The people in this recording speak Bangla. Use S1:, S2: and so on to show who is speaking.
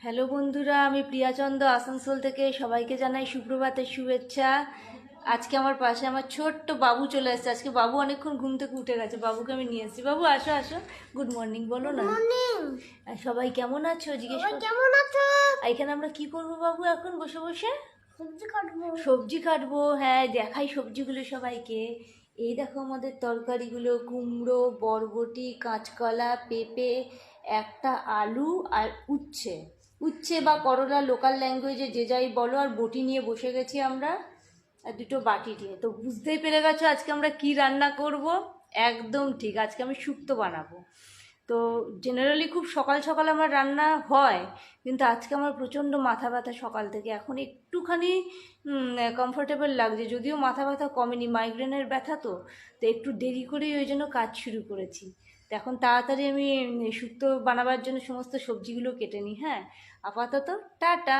S1: হ্যালো বন্ধুরা, আমি প্রিয়াচন্দ আসানসোল থেকে সবাইকে জানাই সুপ্রভাতের শুভেচ্ছা। আজকে আমার পাশে আমার ছোট্ট বাবু চলে এসেছে। আজকে বাবু অনেকক্ষণ ঘুম থেকে উঠে গেছে, বাবুকে আমি নিয়ে এসেছি। বাবু আসো আসো, গুড মর্নিং বলো না। আর সবাই কেমন আছো জিজ্ঞেস করো।
S2: কেমন আছো?
S1: আর এখানে আমরা কি করবো বাবু এখন বসে বসে?
S2: সবজি কাটবো।
S1: সবজি কাটবো, হ্যাঁ দেখাই সবজিগুলো সবাইকে। এই দেখো আমাদের তরকারিগুলো, কুমড়ো, বরবটি, কাঁচকলা, পেঁপে, একটা আলু আর উচ্ছে। উচ্ছে বা করলা লোকাল ল্যাঙ্গুয়েজে যে যাই বলো, আর বটি নিয়ে বসে গেছি আমরা, আর দুটো বাটি দিয়ে। তো বুঝতেই পেরে গেছো আজকে আমরা কি রান্না করব। একদম ঠিক, আজকে আমি শুক্তো বানাবো। তো জেনারেলি খুব সকাল সকাল আমার রান্না হয়, কিন্তু আজকে আমার প্রচণ্ড মাথা ব্যথা সকাল থেকে। এখন একটুখানি কমফোর্টেবল লাগছে, যদিও মাথা ব্যথা কমেনি, মাইগ্রেনের ব্যথা তো। তো একটু দেরি করেই ওই জন্য কাজ শুরু করেছি। তো এখন তাড়াতাড়ি আমি শুক্তো বানাবার জন্য সমস্ত সবজিগুলো কেটে নিই। হ্যাঁ, আপাতত টাটা।